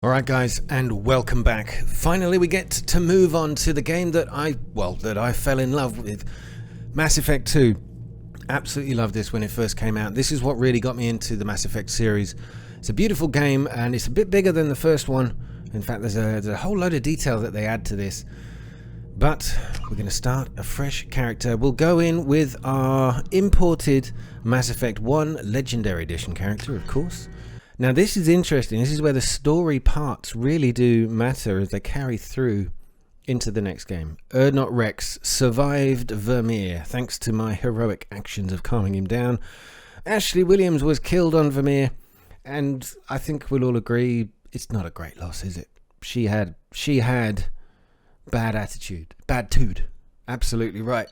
Alright guys, and welcome back. Finally we get to move on to the game that I fell in love with. Mass Effect 2. Absolutely loved this when it first came out. This is what really got me into the Mass Effect series. It's a beautiful game and it's a bit bigger than the first one. In fact, there's a whole load of detail that they add to this. But we're going to start a fresh character. We'll go in with our imported Mass Effect 1 Legendary Edition character, of course. Now this is interesting. This is where the story parts really do matter as they carry through into the next game. Erdnot Rex survived Vermeer thanks to my heroic actions of calming him down. Ashley Williams was killed on Vermeer, and I think we'll all agree it's not a great loss, is it? She had bad attitude, bad tude. Absolutely right.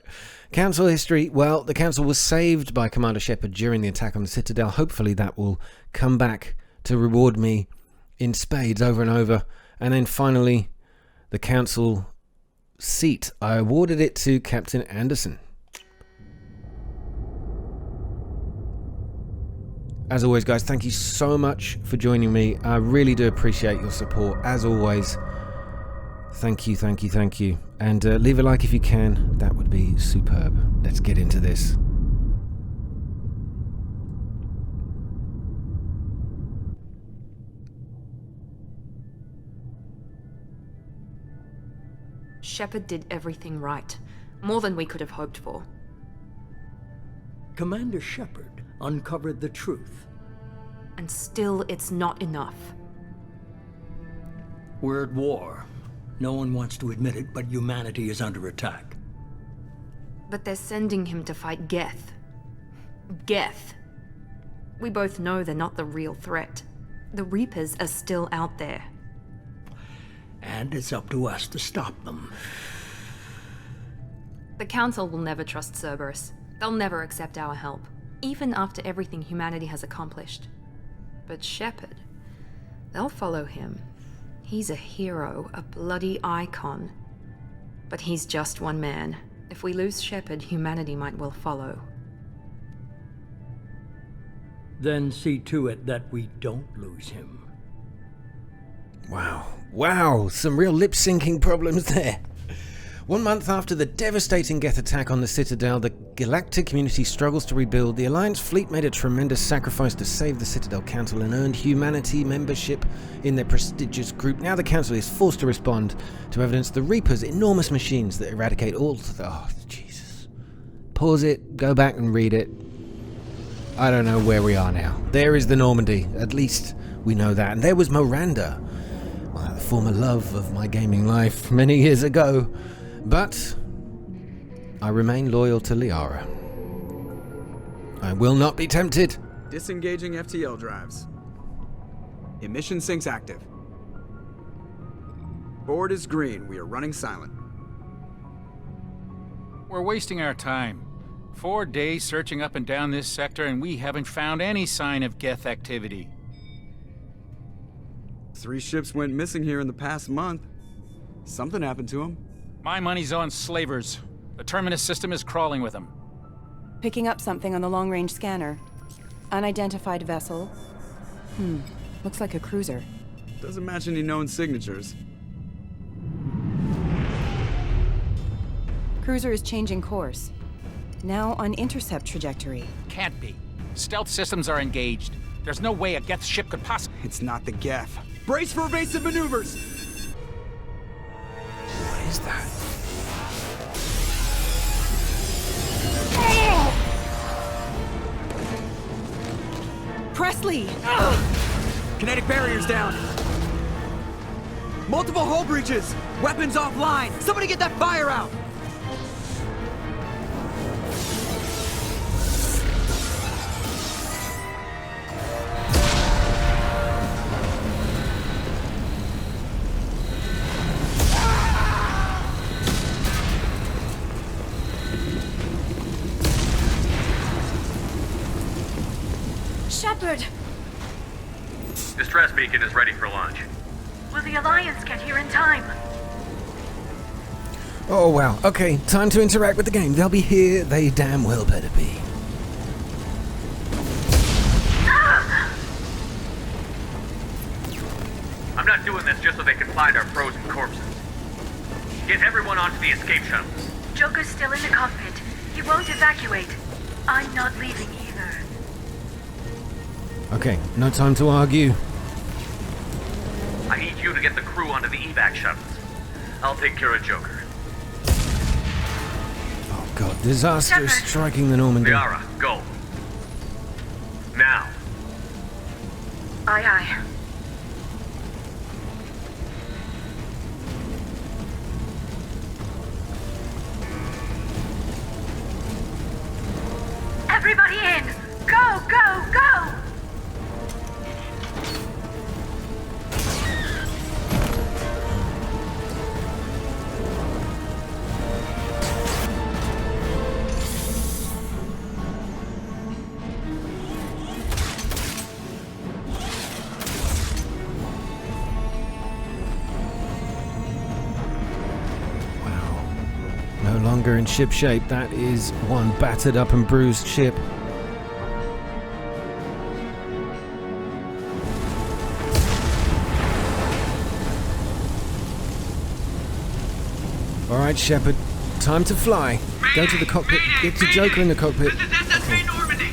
Council history. Well, the Council was saved by Commander Shepard during the attack on the Citadel. Hopefully that will come back to reward me in spades over and over. And then finally, the Council seat. I awarded it to Captain Anderson. As always, guys, thank you so much for joining me. I really do appreciate your support, as always. Thank you, thank you, thank you. And leave a like if you can. That would be superb. Let's get into this. Shepard did everything right. More than we could have hoped for. Commander Shepard uncovered the truth. And still, it's not enough. We're at war. No one wants to admit it, but humanity is under attack. But they're sending him to fight Geth. Geth. We both know they're not the real threat. The Reapers are still out there. And it's up to us to stop them. The Council will never trust Cerberus. They'll never accept our help, even after everything humanity has accomplished. But Shepard, they'll follow him. He's a hero, a bloody icon. But he's just one man. If we lose Shepard, humanity might well follow. Then see to it that we don't lose him. Wow, some real lip-syncing problems there. 1 month after the devastating Geth attack on the Citadel, the galactic community struggles to rebuild. The Alliance fleet made a tremendous sacrifice to save the Citadel Council and earned humanity membership in their prestigious group. Now the Council is forced to respond to evidence the Reapers' enormous machines that eradicate all... Oh, Jesus. Pause it, go back and read it. I don't know where we are now. There is the Normandy. At least we know that. And there was Miranda. Well, the former love of my gaming life many years ago. But I remain loyal to Liara. I will not be tempted. Disengaging FTL drives. Emission sinks active. Board is green. We are running silent. We're wasting our time. 4 days searching up and down this sector and we haven't found any sign of Geth activity. 3 ships went missing here in the past month. Something happened to them. My money's on slavers. The Terminus system is crawling with them. Picking up something on the long-range scanner. Unidentified vessel. Looks like a cruiser. Doesn't match any known signatures. Cruiser is changing course. Now on intercept trajectory. Can't be. Stealth systems are engaged. There's no way a Geth ship could possibly... It's not the Geth. Brace for evasive maneuvers! What is that? Presley! Kinetic barriers down. Multiple hull breaches. Weapons offline. Somebody get that fire out. Shepard! Distress beacon is ready for launch. Will the Alliance get here in time? Oh wow, okay, time to interact with the game. They'll be here, they damn well better be. I'm not doing this just so they can find our frozen corpses. Get everyone onto the escape shuttles. Joker's still in the cockpit. He won't evacuate. I'm not leaving either. Okay, no time to argue. I need you to get the crew onto the evac shuttles. I'll take care of Joker. Oh god, disaster is Shepard. striking the Normandy. Liara, go. Now. Aye, aye. Everybody in! Go, go, go! No longer in ship shape. That is one battered up and bruised ship. Alright, Shepard. Time to fly. Go to the cockpit. Get to Joker in the cockpit. This is SSV Normandy!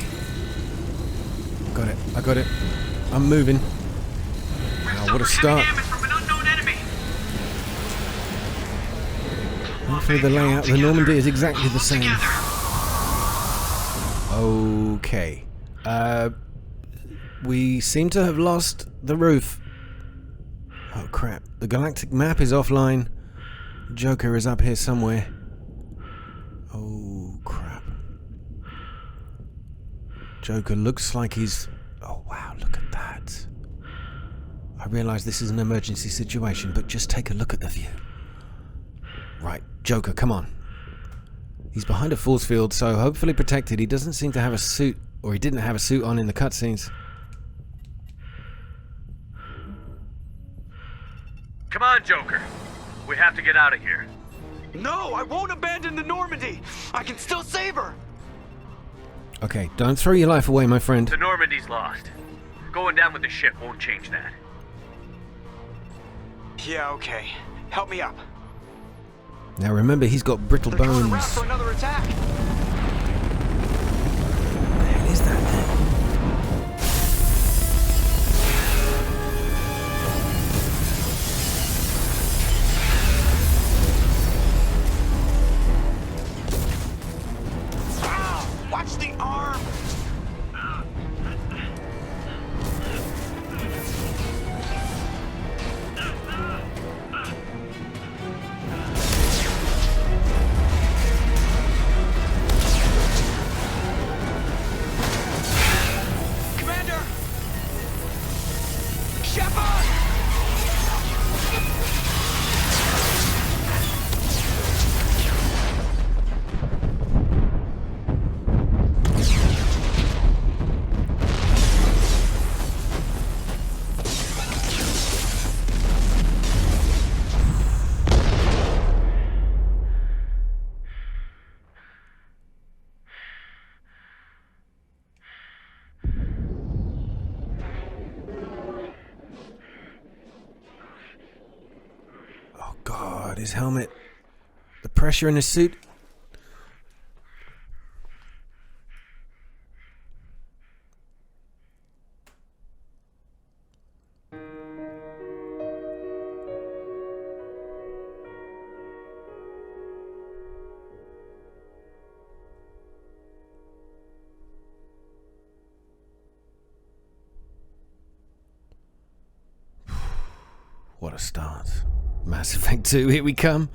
Got it. I got it. I'm moving. Wow, what a start. From an unknown enemy. Hopefully the layout of the Normandy is exactly the same. Okay. We seem to have lost the roof. Oh crap. The galactic map is offline. Joker is up here somewhere. Oh crap. Joker looks like he's... Oh wow, look at that. I realise this is an emergency situation, but just take a look at the view. Right, Joker, come on. He's behind a force field, so hopefully protected. He doesn't seem to have a suit, or he didn't have a suit on in the cutscenes. Come on, Joker. We have to get out of here. No, I won't abandon the Normandy. I can still save her. Okay, don't throw your life away, my friend. The Normandy's lost. Going down with the ship won't change that. Yeah, okay. Help me up. Now remember, he's got brittle They're coming bones. around for another attack. What the hell is that thing? Watch the arm! Commander! Shepard! Oh god, his helmet. The pressure in his suit. What a start. Mass Effect 2, here we come.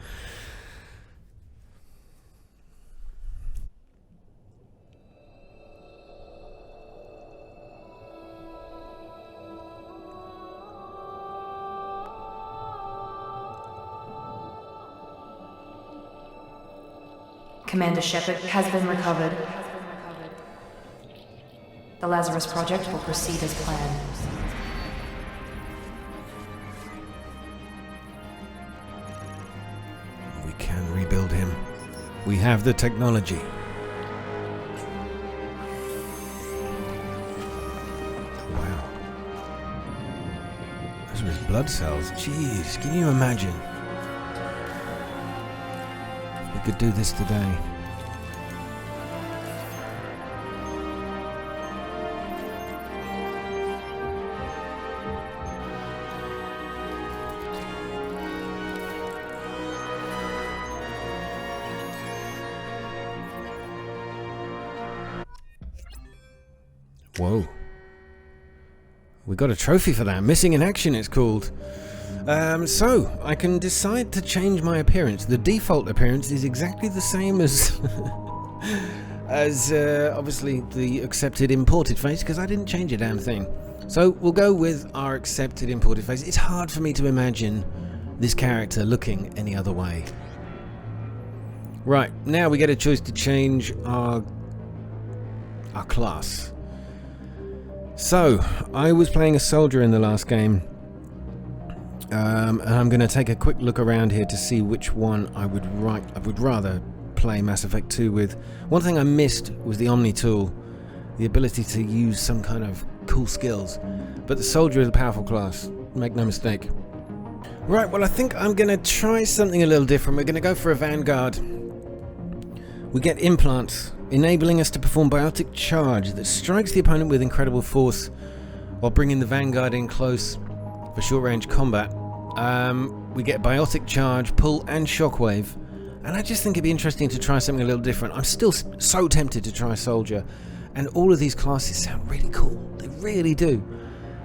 Commander Shepard has been recovered. The Lazarus Project will proceed as planned. We can rebuild him. We have the technology. Wow. Those are his blood cells. Jeez, can you imagine? We could do this today. Whoa. We got a trophy for that. Missing in action, it's called. So, I can decide to change my appearance. The default appearance is exactly the same as... obviously, the accepted imported face, because I didn't change a damn thing. So, we'll go with our accepted imported face. It's hard for me to imagine this character looking any other way. Right, now we get a choice to change our class. So, I was playing a soldier in the last game, and I'm going to take a quick look around here to see which one I would rather play Mass Effect 2 with. One thing I missed was the Omni tool, the ability to use some kind of cool skills, but the soldier is a powerful class, make no mistake. Right, well I think I'm going to try something a little different. We're going to go for a Vanguard. We get implants, enabling us to perform biotic charge that strikes the opponent with incredible force while bringing the Vanguard in close for short-range combat. We get biotic charge, pull and shockwave, and I just think it'd be interesting to try something a little different. I'm still so tempted to try soldier, and all of these classes sound really cool. They really do.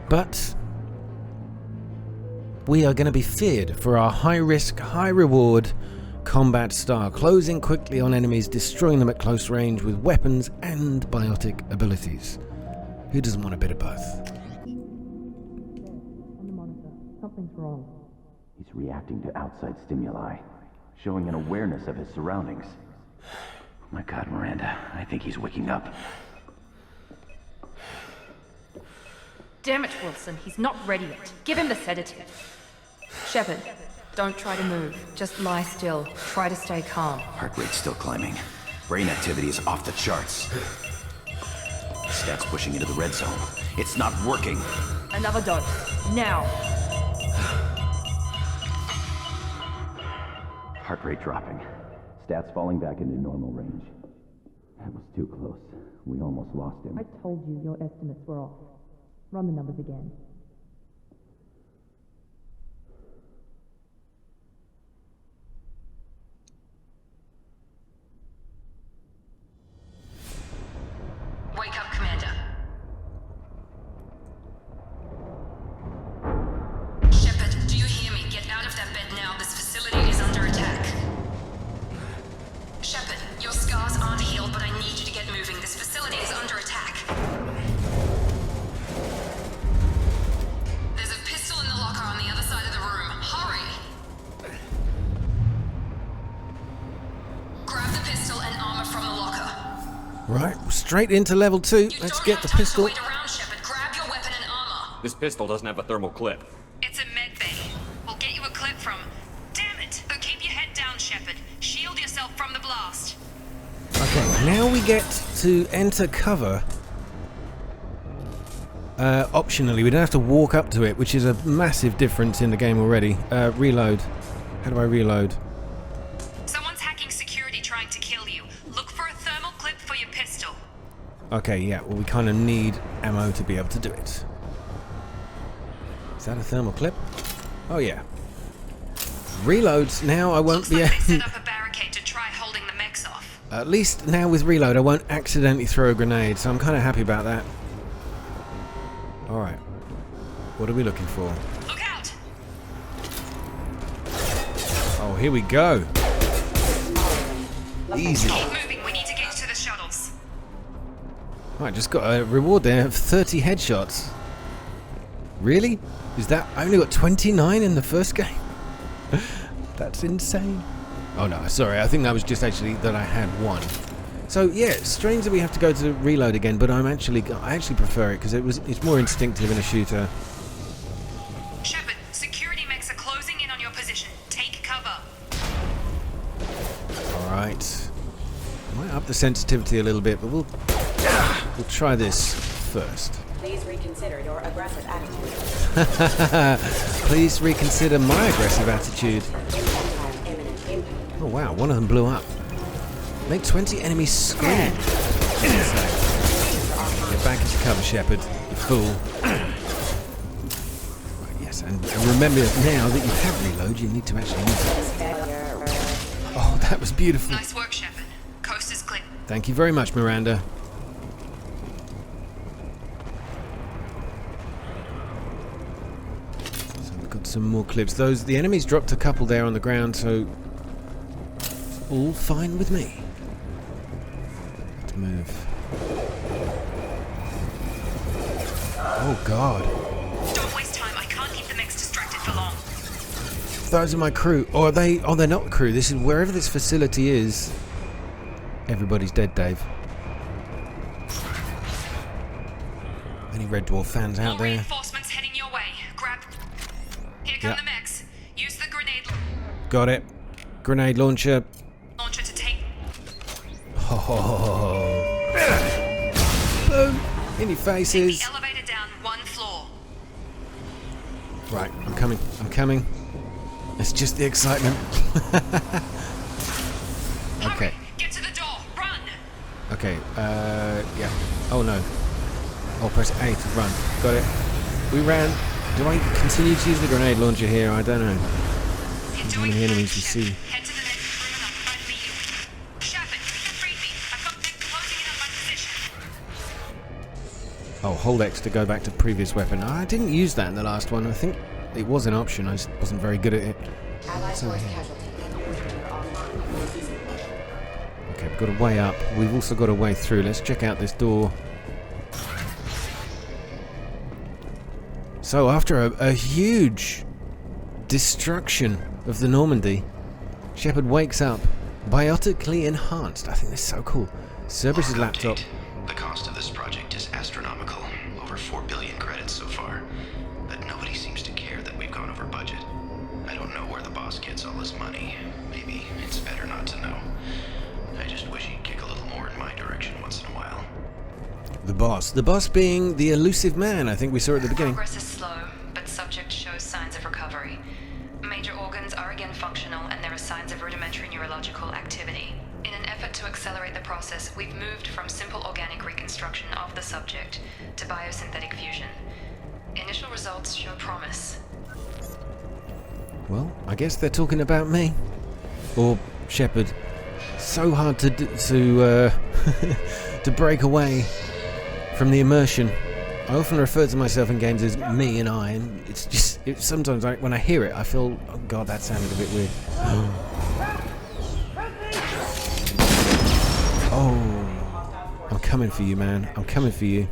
But we are going to be feared for our high-risk, high-reward combat style, closing quickly on enemies, destroying them at close range with weapons and biotic abilities. Who doesn't want a bit of both? On the monitor, something's wrong. He's reacting to outside stimuli, showing an awareness of his surroundings. Oh my God, Miranda, I think he's waking up. Damn it, Wilson, he's not ready yet. Give him the sedative. Shepard, don't try to move. Just lie still. Try to stay calm. Heart rate's still climbing. Brain activity is off the charts. Stats pushing into the red zone. It's not working. Another dose. Now. Heart rate dropping. Stats falling back into normal range. That was too close. We almost lost him. I told you your estimates were off. Run the numbers again. Wake up, Commander. Shepard, do you hear me? Get out of that bed now. This facility is under attack. Shepard, your scars aren't healed, but I need you to get moving. This facility is under attack. There's a pistol in the locker on the other side of the room. Hurry! Grab the pistol and armor from the locker. Right, straight into level 2. Let's get the pistol. Wait around, Shepard. Grab your weapon and armor. This pistol doesn't have a thermal clip. It's a med bay. We'll get you a clip from... Damn it! Oh, keep your head down, Shepard. Shield yourself from the blast. Okay, now we get to enter cover. Optionally, we don't have to walk up to it, which is a massive difference in the game already. Reload. How do I reload? Someone's hacking security trying to kill you. Look for a thermal clip for your pistol. Okay, yeah, well we kind of need ammo to be able to do it. Is that a thermal clip? Oh yeah. Reloads, now I won't Looks be like they able... set up a barricade to try holding the mechs off. At least now with reload I won't accidentally throw a grenade, so I'm kind of happy about that. Alright. What are we looking for? Look out! Oh, here we go. Easy. Keep moving. We need to get you to the shuttles. Right, just got a reward there of 30 headshots. Really? Is that... I only got 29 in the first game? That's insane. Oh no, sorry, I think that was just actually that I had one. So yeah, it's strange that we have to go to reload again, but I actually prefer it because it's more instinctive in a shooter. Shepard, security mechs are closing in on your position. Take cover. Alright. Might up the sensitivity a little bit, but we'll try this first. Please reconsider your aggressive attitude. Please reconsider my aggressive attitude. Oh wow, one of them blew up. Make 20 enemies scream. Get back into cover, Shepard, you fool. Right, yes, and remember now that you have reload, you need to actually use it. Oh, that was beautiful. Nice work, Shepard. Coast is clear. Thank you very much, Miranda. So we've got some more clips. The enemies dropped a couple there on the ground, so it's all fine with me. To move. Oh God. Don't waste time. I can't keep the mix distracted for long. Those are my crew. Or are they? Oh, they're not crew. This is wherever this facility is. Everybody's dead, Dave. Any Red Dwarf fans out there? Reinforcements heading your way. Grab. Here come the mechs. Use the grenade Got it. Grenade launcher. launcher to take. Oh. Boom. In your faces. The elevator down 1 floor. Right, I'm coming. I'm coming. It's just the excitement. Okay. Get to the door. Run. Okay, yeah. Oh no. I'll press A to run. Got it. We ran. Do I continue to use the grenade launcher here? I don't know. How many enemies we see. Head to the next room and I'll try to meet you. Shepard, read me. I've got mech closing in on my position. Oh, hold X to go back to previous weapon. I didn't use that in the last one. I think it was an option. I just wasn't very good at it. So, okay, we've got a way up. We've also got a way through. Let's check out this door. So after a huge destruction of the Normandy, Shepard wakes up biotically enhanced. I think that's so cool. Cerberus' laptop. The cost of this project is astronomical. Over 4 billion credits so far. But nobody seems to care that we've gone over budget. I don't know where the boss gets all his money. Maybe it's better not to know. I just wish he'd kick a little more in my direction once in a while. The boss. The boss being the Illusive Man, I think we saw at the beginning. Progress is slow, but subject shows signs of recovery. Major organs are again functional, and there are signs of rudimentary neurological activity. In an effort to accelerate the process, we've moved from simple organic reconstruction of the subject to biosynthetic fusion. Initial results show promise. Well, I guess they're talking about me. Or Shepard. So hard to to break away from the immersion. I often refer to myself in games as me and I, and it's just sometimes when I hear it, I feel, oh god, that sounded a bit weird. Oh, I'm coming for you, man. I'm coming for you.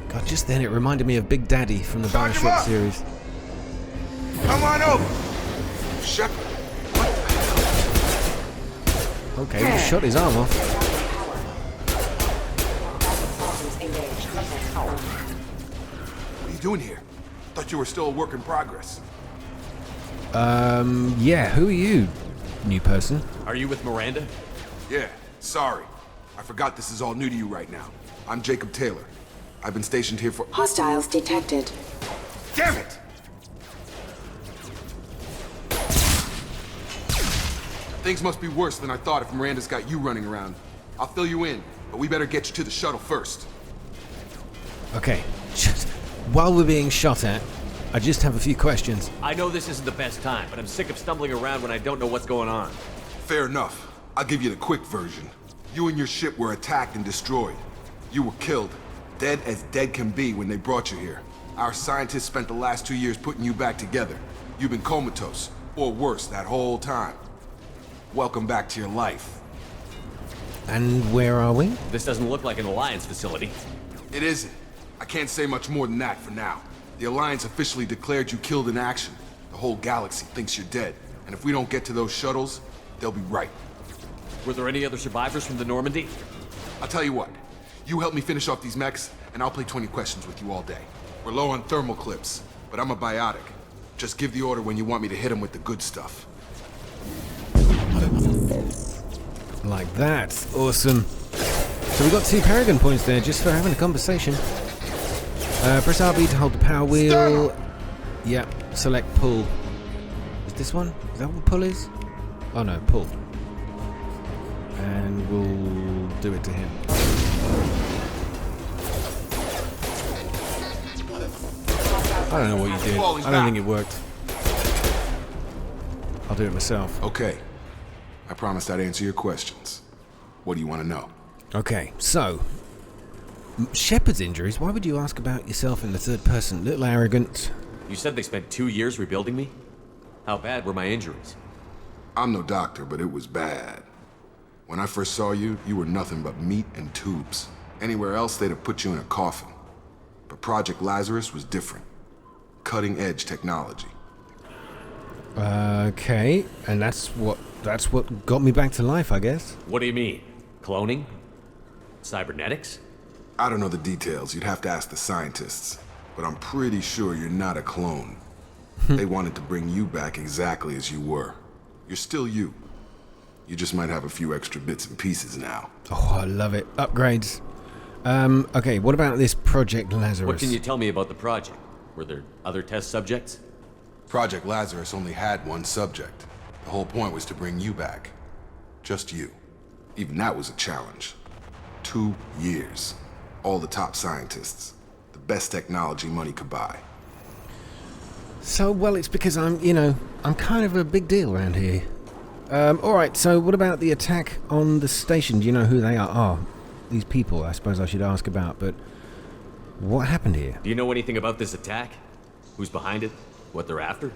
God, just then it reminded me of Big Daddy from the Bioshock series. Come on over, Shepard. Okay, he shot his arm off. What are you doing here? Thought you were still a work in progress. Yeah, who are you, new person? Are you with Miranda? Yeah, sorry. I forgot this is all new to you right now. I'm Jacob Taylor. I've been stationed here for— Hostiles detected. Damn it! Things must be worse than I thought if Miranda's got you running around. I'll fill you in, but we better get you to the shuttle first. Okay, while we're being shot at, I just have a few questions. I know this isn't the best time, but I'm sick of stumbling around when I don't know what's going on. Fair enough. I'll give you the quick version. You and your ship were attacked and destroyed. You were killed. Dead as dead can be when they brought you here. Our scientists spent the last 2 years putting you back together. You've been comatose, or worse, that whole time. Welcome back to your life. And where are we? This doesn't look like an Alliance facility. It isn't. I can't say much more than that for now. The Alliance officially declared you killed in action. The whole galaxy thinks you're dead. And if we don't get to those shuttles, they'll be right. Were there any other survivors from the Normandy? I'll tell you what. You help me finish off these mechs, and I'll play 20 questions with you all day. We're low on thermal clips, but I'm a biotic. Just give the order when you want me to hit them with the good stuff. Like that. Awesome. So we got 2 Paragon points there just for having a conversation. Press RB to hold the power wheel. Yeah, select pull. Is this one? Is that what pull is? Oh no, pull. And we'll do it to him. I don't know what you did. I don't think it worked. I'll do it myself. Okay. I promised I'd answer your questions. What do you want to know? Okay, so Shepard's injuries. Why would you ask about yourself in the third person? Little arrogant. You said they spent 2 years rebuilding me? How bad were my injuries? I'm no doctor, but it was bad. When I first saw you, you were nothing but meat and tubes. Anywhere else, they'd have put you in a coffin. But Project Lazarus was different. Cutting-edge technology. Okay, and that's what got me back to life, I guess. What do you mean? Cloning? Cybernetics? I don't know the details. You'd have to ask the scientists. But I'm pretty sure you're not a clone. They wanted to bring you back exactly as you were. You're still you. You just might have a few extra bits and pieces now. Oh, I love it. Upgrades. Okay, what about this Project Lazarus? What can you tell me about the project? Were there other test subjects? Project Lazarus only had one subject. The whole point was to bring you back. Just you. Even that was a challenge. 2 years. All the top scientists. The best technology money could buy. So, well, it's because I'm kind of a big deal around here. Alright, so what about the attack on the station? Do you know who they are? Oh, these people, I suppose I should ask about, but what happened here? Do you know anything about this attack? Who's behind it? What they're after?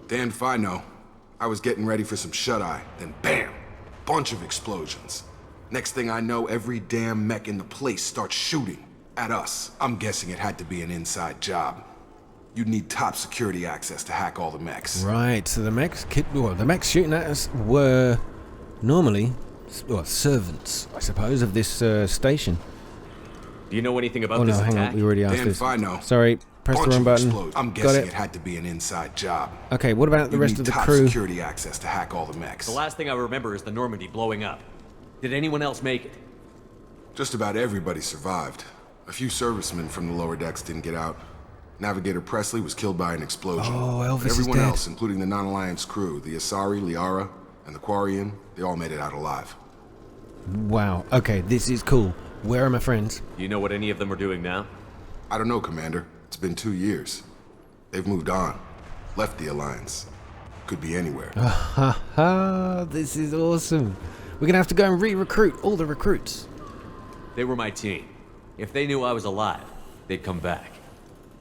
Damned if I know. I was getting ready for some shut-eye, then bam! Bunch of explosions. Next thing I know, every damn mech in the place starts shooting at us. I'm guessing it had to be an inside job. You'd need top security access to hack all the mechs. Right, so the mechs shooting at us were normally servants, I suppose, of this station. Do you know anything about this attack? Hang on, we already asked this. If I know. Sorry, press the wrong button. I'm guessing it had to be an inside job. Okay, what about the rest of the crew? Top security access to hack all the mechs. The last thing I remember is the Normandy blowing up. Did anyone else make it? Just about everybody survived. A few servicemen from the lower decks didn't get out. Navigator Presley was killed by an explosion. Oh, Elvis but everyone is dead. else, including the non-Alliance crew, the Asari, Liara, and the Quarian, they all made it out alive. Wow, okay, this is cool. Where are my friends? Do you know what any of them are doing now? I don't know, Commander. It's been 2 years. They've moved on. Left the Alliance. Could be anywhere. Ha ha, this is awesome. We're gonna have to go and re-recruit all the recruits. They were my team. If they knew I was alive, they'd come back.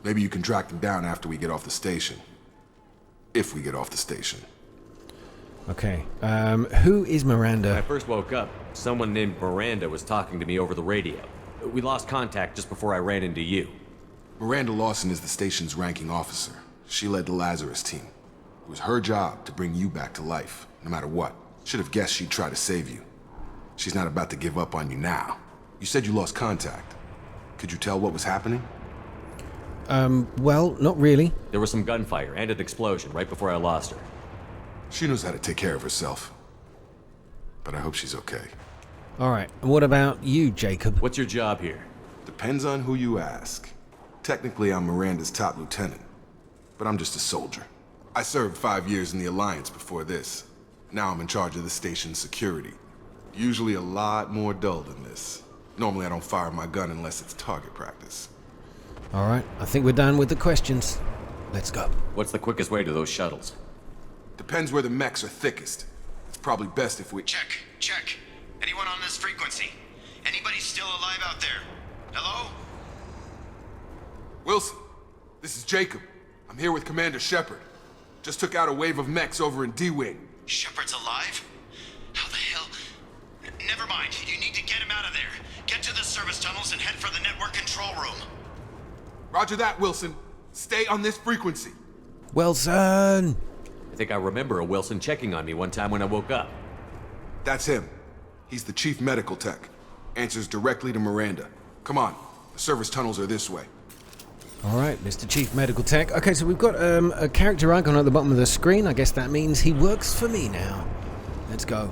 Maybe you can track them down after we get off the station. If we get off the station. Okay, who is Miranda? When I first woke up, someone named Miranda was talking to me over the radio. We lost contact just before I ran into you. Miranda Lawson is the station's ranking officer. She led the Lazarus team. It was her job to bring you back to life, no matter what. Should have guessed she'd try to save you. She's not about to give up on you now. You said you lost contact. Could you tell what was happening? Well, not really. There was some gunfire and an explosion right before I lost her. She knows how to take care of herself. But I hope she's okay. Alright, and what about you, Jacob? What's your job here? Depends on who you ask. Technically, I'm Miranda's top lieutenant. But I'm just a soldier. I served 5 years in the Alliance before this. Now I'm in charge of the station's security. Usually a lot more dull than this. Normally I don't fire my gun unless it's target practice. Alright, I think we're done with the questions. Let's go. What's the quickest way to those shuttles? Depends where the mechs are thickest. It's probably best if we... Check. Anyone on this frequency? Anybody still alive out there? Hello? Wilson, this is Jacob. I'm here with Commander Shepard. Just took out a wave of mechs over in D-Wing. Shepard's alive? How the hell? Never mind. You need to get him out of there. Get to the service tunnels and head for the network control room. Roger that, Wilson. Stay on this frequency. Wilson! I think I remember a Wilson checking on me one time when I woke up. That's him. He's the chief medical tech. Answers directly to Miranda. Come on. The service tunnels are this way. Alright, Mr. Chief Medical Tech. Okay, so we've got a character icon at the bottom of the screen. I guess that means he works for me now. Let's go.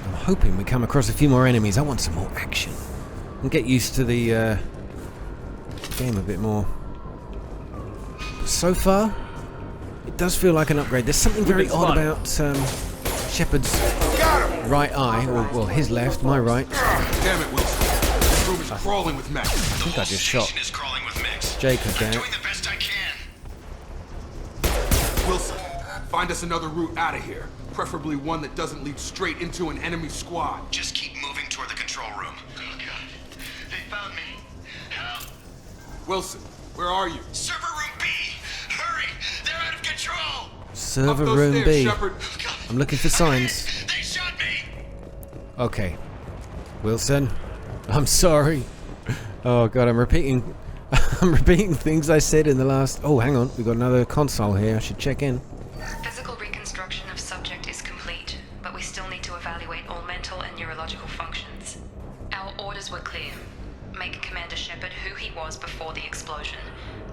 I'm hoping we come across a few more enemies. I want some more action. And get used to the game a bit more. But so far, it does feel like an upgrade. There's something very odd about Shepard's right eye, or well, his left, my right. Damn it, Wilson. This room is crawling with mechs. I think I just shot Jacob there. Doing the best I can. Wilson, find us another route out of here. Preferably one that doesn't lead straight into an enemy squad. Just keep moving toward the control room. Oh God, they found me. Help! Wilson, where are you? Server room B. Hurry! They're out of control. Server Up those room stairs, B. Shepard. I'm looking for signs. They shot me. Okay, Wilson, I'm sorry. Oh God, I'm repeating. I'm repeating things I said in the last. Oh, hang on, we've got another console here. I should check in. Physical reconstruction of subject is complete, but we still need to evaluate all mental and neurological functions. Our orders were clear. Make Commander Shepard who he was before the explosion.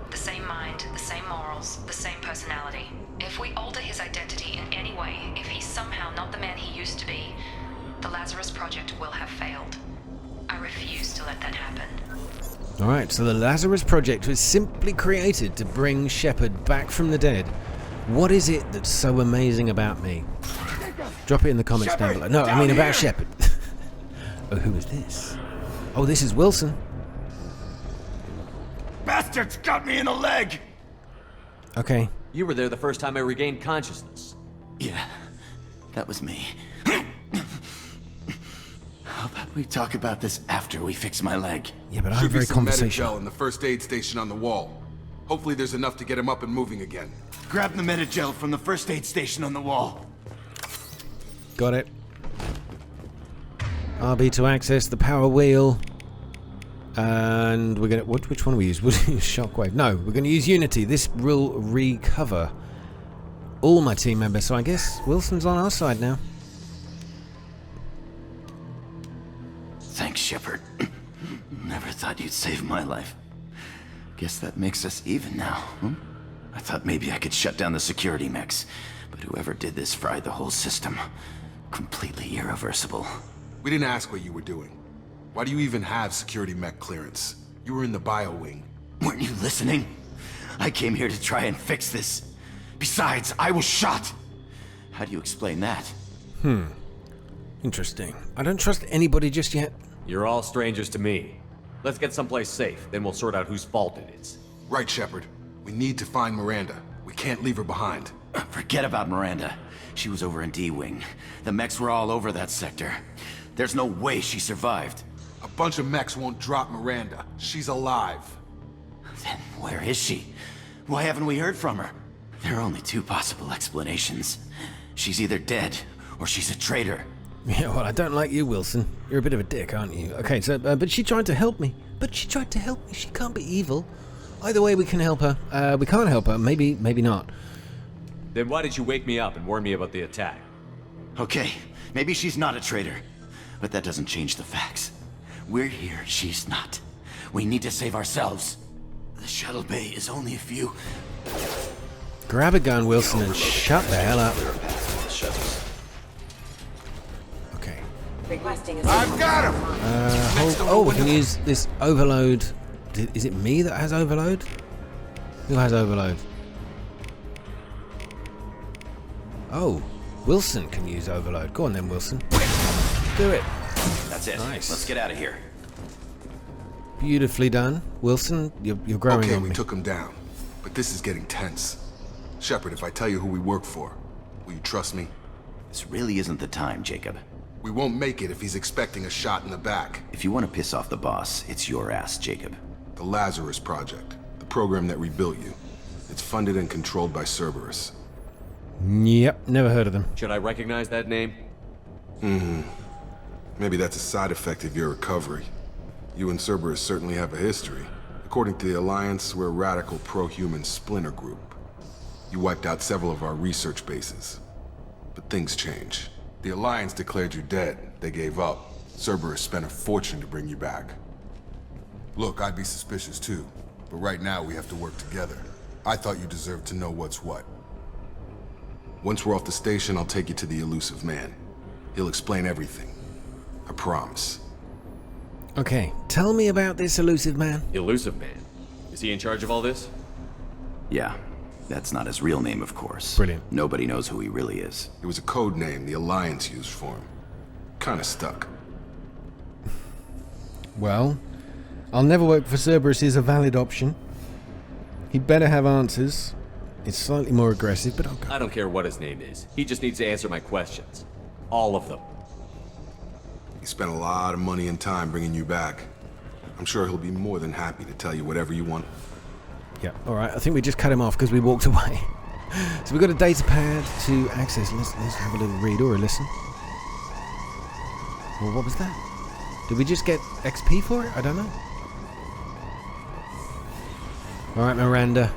The same mind, the same morals, the same personality. If we alter his identity in any way, if he's somehow not the man he used to be, the Lazarus Project will have failed. I refuse to let that happen. Alright, so the Lazarus Project was simply created to bring Shepard back from the dead. What is it that's so amazing about me? Drop it in the comments down below. No, I mean about Shepard. Oh, who is this? Oh, this is Wilson. Bastards got me in the leg! Okay. You were there the first time I regained consciousness. Yeah, that was me. How about we talk about this after we fix my leg? Yeah, but I'm Should very be some conversational. Medigel in the first aid station on the wall. Hopefully there's enough to get him up and moving again. Grab the Medigel from the first aid station on the wall. Got it. RB to access the power wheel. And we're gonna which one we use? We'll use Shockwave. No, we're gonna use Unity. This will recover all my team members, so I guess Wilson's on our side now. Thanks, Shepard. Never thought you'd save my life. Guess that makes us even now, huh? I thought maybe I could shut down the security mechs, but whoever did this fried the whole system. Completely irreversible. We didn't ask what you were doing. Why do you even have security mech clearance? You were in the bio wing. Weren't you listening? I came here to try and fix this. Besides, I was shot. How do you explain that? Interesting. I don't trust anybody just yet. You're all strangers to me. Let's get someplace safe, then we'll sort out whose fault it is. Right, Shepard. We need to find Miranda. We can't leave her behind. Forget about Miranda. She was over in D-Wing. The mechs were all over that sector. There's no way she survived. A bunch of mechs won't drop Miranda. She's alive. Then where is she? Why haven't we heard from her? There are only two possible explanations. She's either dead, or she's a traitor. Yeah, well, I don't like you, Wilson. You're a bit of a dick, aren't you? Okay, so, but she tried to help me. She can't be evil. Either way, we can help her. We can't help her. Maybe not. Then why did you wake me up and warn me about the attack? Okay, maybe she's not a traitor. But that doesn't change the facts. We're here, she's not. We need to save ourselves. The shuttle bay is only a few... Grab a gun, Wilson, and shut the hell up. Okay. I've got him! We can use this overload. Is it me that has overload? Who has overload? Oh, Wilson can use overload. Go on then, Wilson. Do it. That's it. Nice. Let's get out of here. Beautifully done. Wilson, you're growing Okay, on we me. took him down. But this is getting tense. Shepard, if I tell you who we work for, will you trust me? This really isn't the time, Jacob. We won't make it if he's expecting a shot in the back. If you want to piss off the boss, it's your ass, Jacob. The Lazarus Project, the program that rebuilt you. It's funded and controlled by Cerberus. Yep, never heard of them. Should I recognize that name? Maybe that's a side effect of your recovery. You and Cerberus certainly have a history. According to the Alliance, we're a radical pro-human splinter group. You wiped out several of our research bases. But things change. The Alliance declared you dead. They gave up. Cerberus spent a fortune to bring you back. Look, I'd be suspicious too. But right now we have to work together. I thought you deserved to know what's what. Once we're off the station, I'll take you to the Illusive Man. He'll explain everything. I promise. Okay, tell me about this Illusive Man. Illusive Man? Is he in charge of all this? Yeah. That's not his real name, of course. Brilliant. Nobody knows who he really is. It was a code name the Alliance used for him. Kinda stuck. Well, I'll never work for Cerberus is a valid option. He'd better have answers. It's slightly more aggressive, but okay. I don't care what his name is. He just needs to answer my questions. All of them. He spent a lot of money and time bringing you back. I'm sure he'll be more than happy to tell you whatever you want. Yeah, alright, I think we just cut him off because we walked away. So we've got a data pad to access. Let's have a little read or a listen. Well, what was that? Did we just get XP for it? I don't know. Alright, Miranda.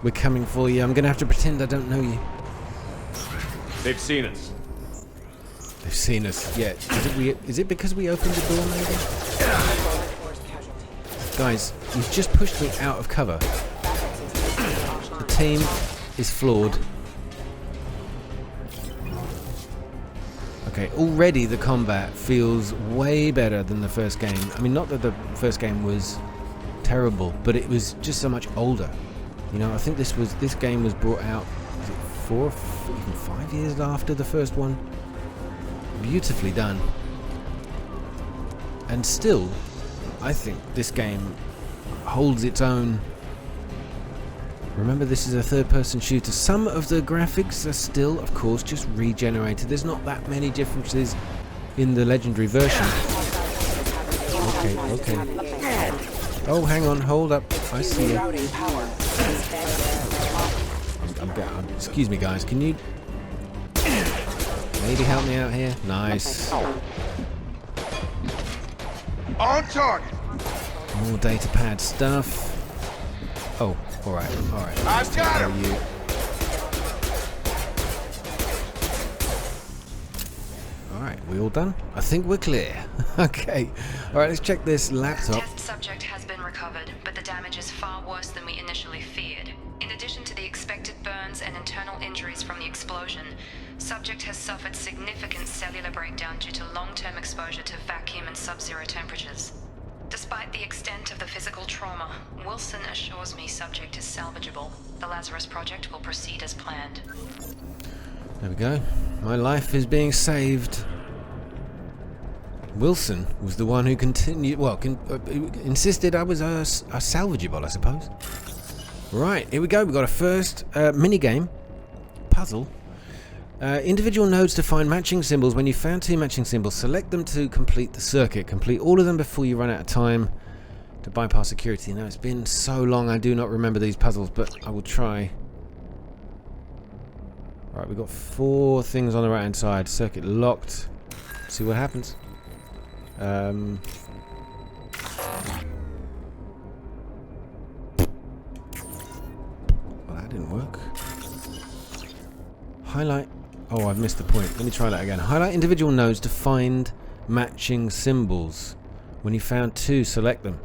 We're coming for you. I'm gonna have to pretend I don't know you. They've seen us. They've seen us. Yeah. Is it because we opened the door, maybe? Guys, you've just pushed me out of cover. The team is flawed. Okay, already the combat feels way better than the first game. I mean, not that the first game was terrible, but it was just so much older. You know, I think this game was brought out, is it 4 or even 5 years after the first one? Beautifully done. And still, I think this game holds its own. Remember, this is a third-person shooter. Some of the graphics are still, of course, just regenerated. There's not that many differences in the legendary version. Okay. Oh, hang on, hold up. I see you. Excuse me, guys. Can you maybe help me out here? Nice. On target. More data pad stuff. Oh, alright. I've got him. You. Alright, we all done? I think we're clear. Okay. Alright, let's check this laptop. Test subject has been recovered, but the damage is far worse than we initially feared. In addition to the expected burns and internal injuries from the explosion, subject has suffered significant cellular breakdown due to long-term exposure to vacuum and sub-zero temperatures. Despite the extent of the physical trauma, Wilson assures me subject is salvageable. The Lazarus Project will proceed as planned. There we go. My life is being saved. Wilson was the one who continued, insisted I was a salvageable, I suppose. Right, here we go. We've got a first mini-game. Puzzle. Individual nodes to find matching symbols. When you found 2 matching symbols, select them to complete the circuit. Complete all of them before you run out of time to bypass security. Now, it's been so long I do not remember these puzzles, but I will try. Alright, we've got 4 things on the right hand side. Circuit locked. See what happens. Well, that didn't work. Highlight. Oh, I've missed the point. Let me try that again. Highlight individual nodes to find matching symbols. When you found 2, select them.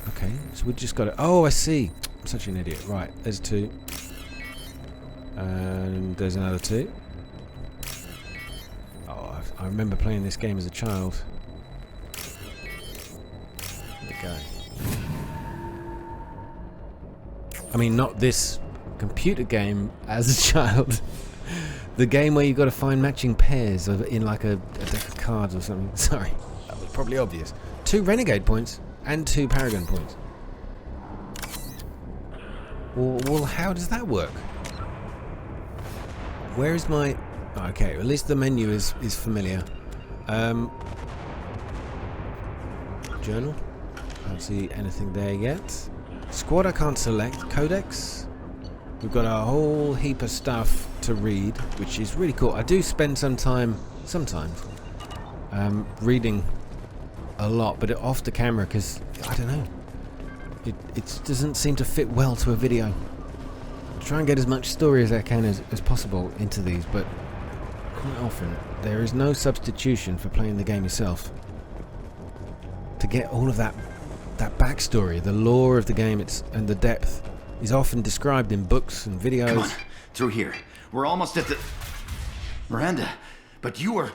Okay, so we just got it. Oh, I see. I'm such an idiot. Right, there's 2. And there's another 2. Oh, I remember playing this game as a child. There we go. I mean, not this computer game as a child. The game where you've got to find matching pairs in like a deck of cards or something. Sorry, that was probably obvious. 2 Renegade points and 2 Paragon points. Well, how does that work? Where is my... Okay, at least the menu is familiar. Journal. I don't see anything there yet. Squad I can't select. Codex. We've got a whole heap of stuff to read, which is really cool. I do spend some time, sometimes, reading a lot, but off the camera because, I don't know, it doesn't seem to fit well to a video. Try and get as much story as I can as possible into these, but quite often there is no substitution for playing the game yourself. To get all of that backstory, the lore of the game, and the depth is often described in books and videos. Come on, through here. We're almost at the... Miranda, but you were...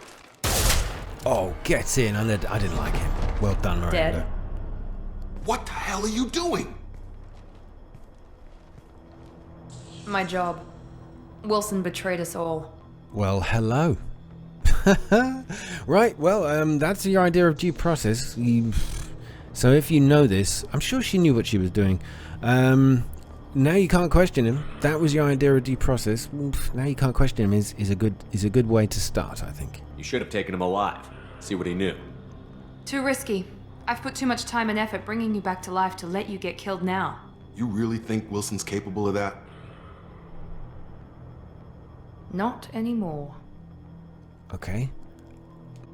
Oh, get in. I didn't like him. Well done, Miranda. Dead. What the hell are you doing? My job. Wilson betrayed us all. Well, hello. Right, well, that's your idea of due process. So if you know this, I'm sure she knew what she was doing. Now you can't question him. That was your idea of due process. Now you can't question him is a good way to start, I think. You should have taken him alive. See what he knew. Too risky. I've put too much time and effort bringing you back to life to let you get killed now. You really think Wilson's capable of that? Not anymore. Okay.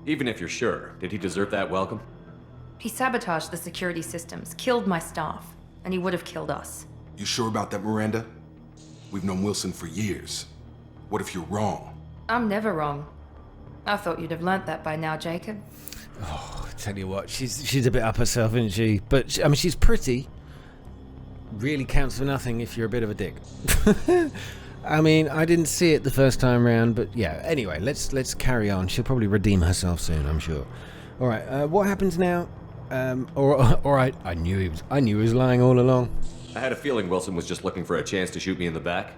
Even if you're sure, did he deserve that welcome? He sabotaged the security systems, killed my staff, and he would have killed us. You sure about that, Miranda? We've known Wilson for years. What if you're wrong? I'm never wrong. I thought you'd have learnt that by now, Jacob. Oh, I tell you what, she's a bit up herself, isn't she? But I mean, she's pretty. Really counts for nothing if you're a bit of a dick. I mean, I didn't see it the first time round, but yeah. Anyway, let's carry on. She'll probably redeem herself soon, I'm sure. All right, what happens now? All right. I knew he was lying all along. I had a feeling Wilson was just looking for a chance to shoot me in the back.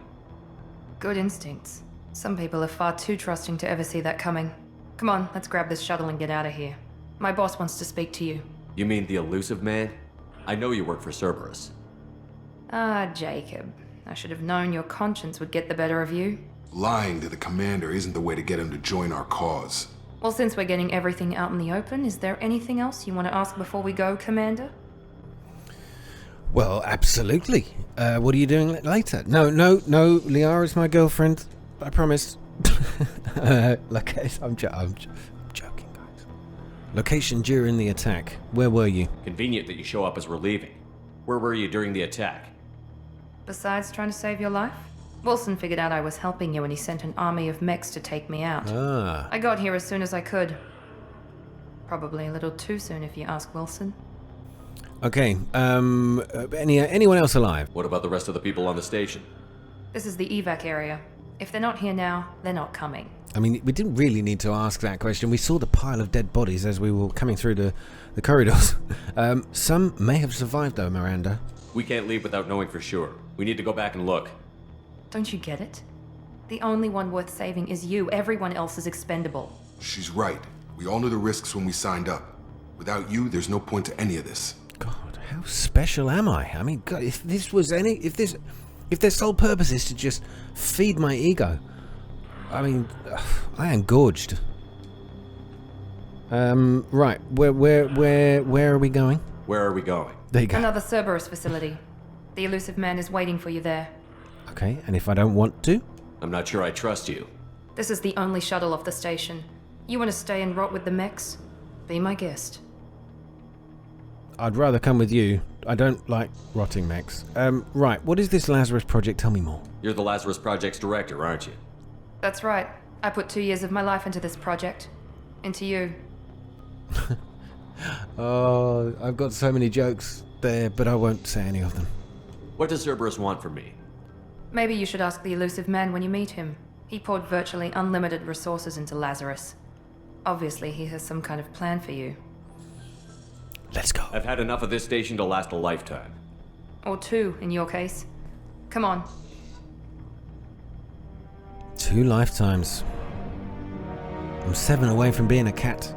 Good instincts. Some people are far too trusting to ever see that coming. Come on, let's grab this shuttle and get out of here. My boss wants to speak to you. You mean the Illusive Man? I know you work for Cerberus. Ah, Jacob. I should have known your conscience would get the better of you. Lying to the commander isn't the way to get him to join our cause. Well, since we're getting everything out in the open, is there anything else you want to ask before we go, Commander? Well, absolutely. What are you doing later? No, Liara's my girlfriend. I promise. I'm joking, guys. Location during the attack. Where were you? Convenient that you show up as we're leaving. Where were you during the attack? Besides trying to save your life? Wilson figured out I was helping you and he sent an army of mechs to take me out. Ah. I got here as soon as I could. Probably a little too soon if you ask Wilson. Okay, anyone else alive? What about the rest of the people on the station? This is the evac area. If they're not here now, they're not coming. I mean, we didn't really need to ask that question. We saw the pile of dead bodies as we were coming through the corridors. Some may have survived though, Miranda. We can't leave without knowing for sure. We need to go back and look. Don't you get it? The only one worth saving is you. Everyone else is expendable. She's right. We all knew the risks when we signed up. Without you, there's no point to any of this. God, how special am I? I mean, God, if their sole purpose is to just feed my ego, I mean, I am gorged. Right, where are we going? Where are we going? There you go. Another Cerberus facility. The Illusive Man is waiting for you there. Okay, and if I don't want to? I'm not sure I trust you. This is the only shuttle off the station. You want to stay and rot with the mechs? Be my guest. I'd rather come with you. I don't like rotting mechs. Right, what is this Lazarus project? Tell me more. You're the Lazarus Project's director, aren't you? That's right. I put 2 years of my life into this project. Into you. Oh, I've got so many jokes there, but I won't say any of them. What does Cerberus want from me? Maybe you should ask the Illusive Man when you meet him. He poured virtually unlimited resources into Lazarus. Obviously, he has some kind of plan for you. Let's go. I've had enough of this station to last a lifetime. Or 2, in your case. Come on. 2 lifetimes. I'm 7 away from being a cat.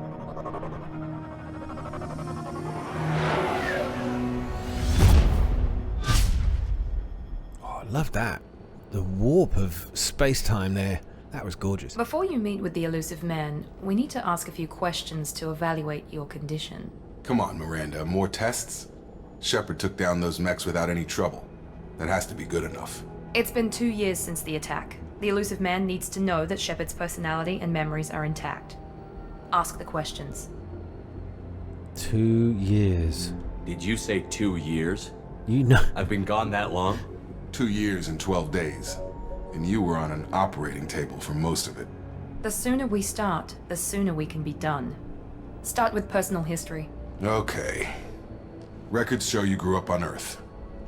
Oh, I love that. The warp of space-time there. That was gorgeous. Before you meet with the Illusive Man, we need to ask a few questions to evaluate your condition. Come on, Miranda, more tests? Shepard took down those mechs without any trouble. That has to be good enough. It's been 2 years since the attack. The Illusive Man needs to know that Shepard's personality and memories are intact. Ask the questions. 2 years. Did you say 2 years? You know. I've been gone that long? 2 years and 12 days. And you were on an operating table for most of it. The sooner we start, the sooner we can be done. Start with personal history. Okay. Records show you grew up on Earth.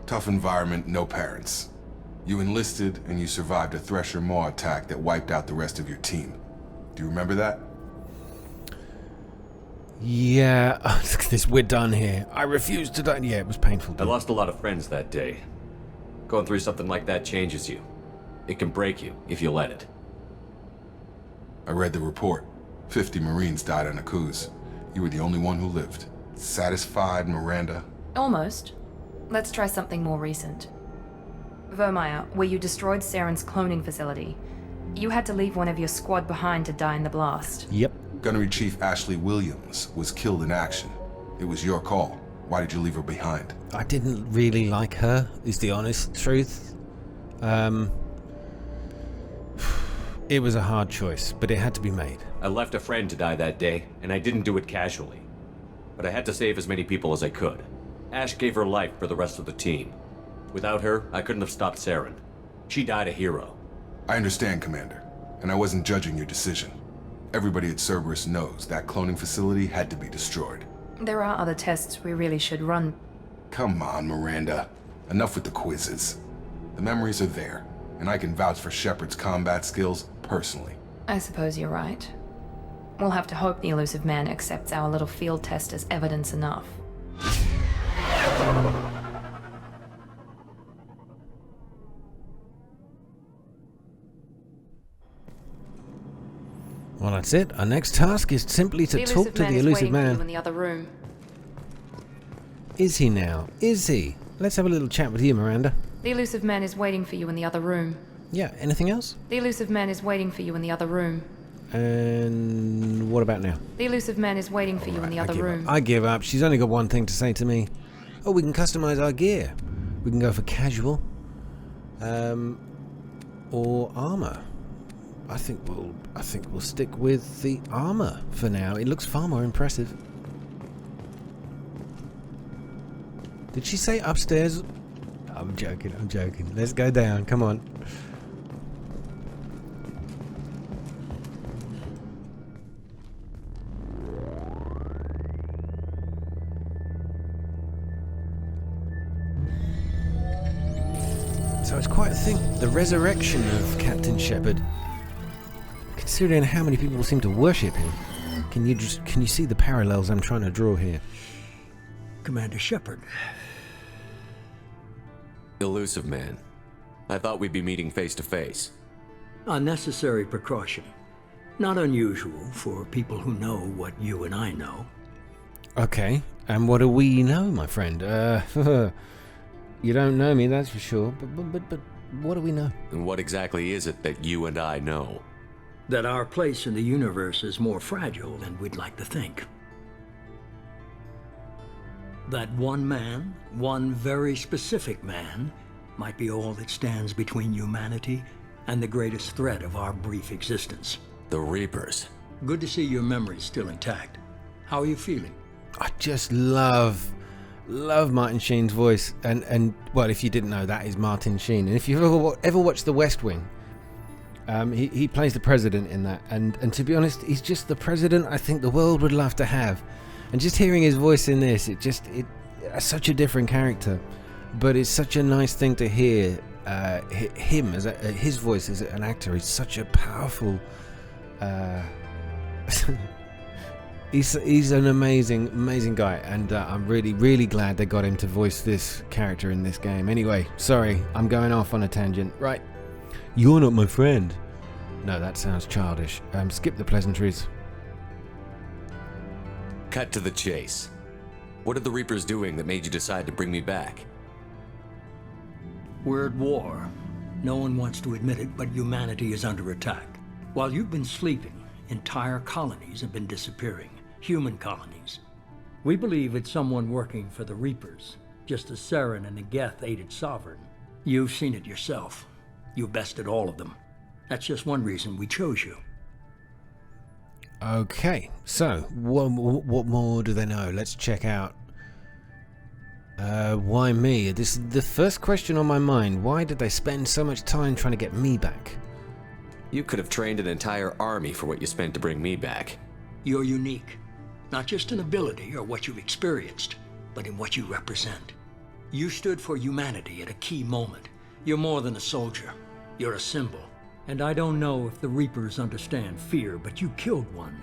Tough environment, no parents. You enlisted and you survived a Thresher Maw attack that wiped out the rest of your team. Do you remember that? Yeah, look at this, we're done here. I refuse to die. Yeah, it was painful. I lost a lot of friends that day. Going through something like that changes you. It can break you if you let it. I read the report. 50 Marines died on a cruise. You were the only one who lived. Satisfied, Miranda? Almost. Let's try something more recent. Vermeer, where you destroyed Saren's cloning facility. You had to leave one of your squad behind to die in the blast. Yep. Gunnery Chief Ashley Williams was killed in action. It was your call. Why did you leave her behind? I didn't really like her, is the honest truth. It was a hard choice, but it had to be made. I left a friend to die that day, and I didn't do it casually. But I had to save as many people as I could. Ash gave her life for the rest of the team. Without her, I couldn't have stopped Saren. She died a hero. I understand, Commander, and I wasn't judging your decision. Everybody at Cerberus knows that cloning facility had to be destroyed. There are other tests we really should run. Come on, Miranda. Enough with the quizzes. The memories are there, and I can vouch for Shepard's combat skills personally. I suppose you're right. We'll have to hope the Illusive Man accepts our little field test as evidence enough. Well, that's it. Our next task is simply to talk to the Illusive Man. In the other room. Is he now? Is he? Let's have a little chat with you, Miranda. The Illusive Man is waiting for you in the other room. Yeah, anything else? The Illusive Man is waiting for you in the other room. And what about now? The Illusive Man is waiting for you in the other room. I give up. She's only got one thing to say to me. Oh, we can customize our gear. We can go for casual. Or armor. I think we'll stick with the armor for now. It looks far more impressive. Did she say upstairs? I'm joking. Let's go down. Come on. So it's quite a thing. The resurrection of Captain Shepard. Considering how many people seem to worship him, can you see the parallels I'm trying to draw here? Commander Shepard. Illusive Man. I thought we'd be meeting face to face. Unnecessary precaution. Not unusual for people who know what you and I know. Okay, and what do we know, my friend? You don't know me, that's for sure, but what do we know? And what exactly is it that you and I know? That our place in the universe is more fragile than we'd like to think. That one man, one very specific man, might be all that stands between humanity and the greatest threat of our brief existence. The Reapers. Good to see your memory's still intact. How are you feeling? I just love Martin Sheen's voice, and well, if you didn't know, that is Martin Sheen. And if you've ever watched The West Wing, he plays the president in that, and to be honest, he's just the president I think the world would love to have. And just hearing his voice in this, it's such a different character, but it's such a nice thing to hear him as his voice as an actor. He's such a powerful. He's an amazing guy, and I'm really glad they got him to voice this character in this game. Anyway, sorry, I'm going off on a tangent. Right, you're not my friend. No, that sounds childish. Skip the pleasantries. Cut to the chase. What are the Reapers doing that made you decide to bring me back? We're at war. No one wants to admit it, but humanity is under attack. While you've been sleeping, entire colonies have been disappearing. Human colonies. We believe it's someone working for the Reapers, just as Saren and the Geth aided Sovereign. You've seen it yourself. You bested all of them. That's just one reason we chose you. Okay, so what more do they know? Let's check out. Why me? This is the first question on my mind. Why did they spend so much time trying to get me back? You could have trained an entire army for what you spent to bring me back. You're unique. Not just in ability or what you've experienced, but in what you represent. You stood for humanity at a key moment. You're more than a soldier. You're a symbol. And I don't know if the Reapers understand fear, but you killed one.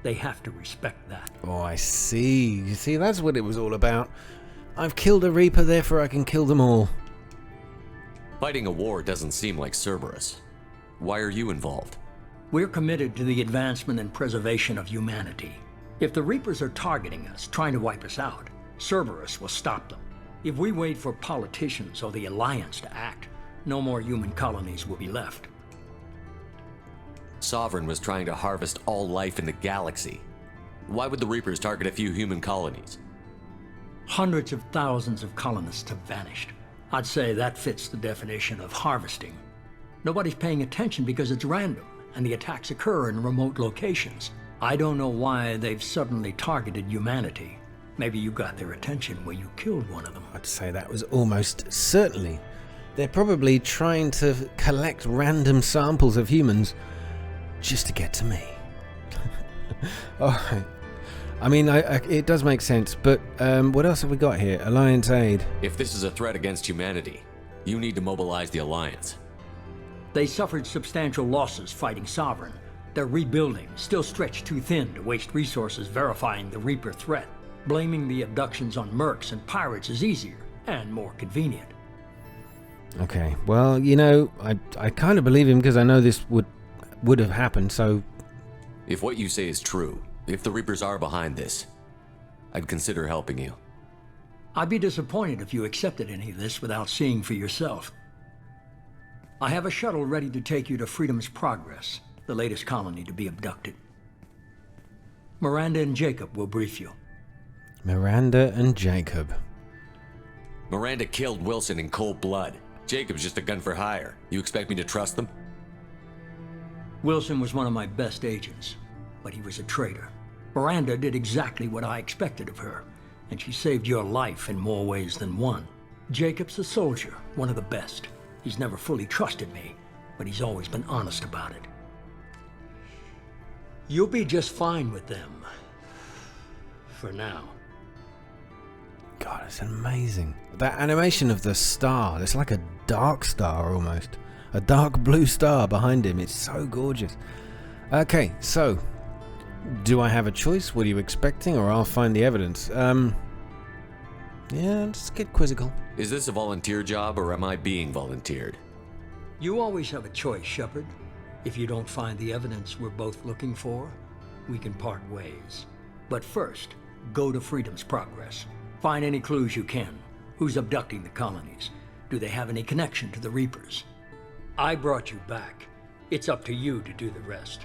They have to respect that. Oh, I see. You see, that's what it was all about. I've killed a Reaper, therefore I can kill them all. Fighting a war doesn't seem like Cerberus. Why are you involved? We're committed to the advancement and preservation of humanity. If the Reapers are targeting us, trying to wipe us out, Cerberus will stop them. If we wait for politicians or the Alliance to act, no more human colonies will be left. Sovereign was trying to harvest all life in the galaxy. Why would the Reapers target a few human colonies? Hundreds of thousands of colonists have vanished. I'd say that fits the definition of harvesting. Nobody's paying attention because it's random, and the attacks occur in remote locations. I don't know why they've suddenly targeted humanity. Maybe you got their attention where you killed one of them. I'd say that was almost certainly. They're probably trying to collect random samples of humans just to get to me. Alright. I mean, it does make sense, but what else have we got here? Alliance aid. If this is a threat against humanity, you need to mobilize the Alliance. They suffered substantial losses fighting Sovereign. They're rebuilding, still stretched too thin to waste resources verifying the Reaper threat. Blaming the abductions on mercs and pirates is easier and more convenient. Okay, well, you know, I kind of believe him because I know this would have happened, so... If what you say is true, if the Reapers are behind this, I'd consider helping you. I'd be disappointed if you accepted any of this without seeing for yourself. I have a shuttle ready to take you to Freedom's Progress, the latest colony to be abducted. Miranda and Jacob will brief you. Miranda and Jacob. Miranda killed Wilson in cold blood. Jacob's just a gun for hire. You expect me to trust them? Wilson was one of my best agents, but he was a traitor. Miranda did exactly what I expected of her, and she saved your life in more ways than one. Jacob's a soldier, one of the best. He's never fully trusted me, but he's always been honest about it. You'll be just fine with them. For now. God, it's amazing. That animation of the star, it's like a dark star almost. A dark blue star behind him. It's so gorgeous. Okay, so do I have a choice? What are you expecting? Or I'll find the evidence. Yeah, let's get quizzical. Is this a volunteer job or am I being volunteered? You always have a choice, Shepard. If you don't find the evidence we're both looking for, we can part ways. But first, go to Freedom's Progress. Find any clues you can. Who's abducting the colonies? Do they have any connection to the Reapers? I brought you back. It's up to you to do the rest.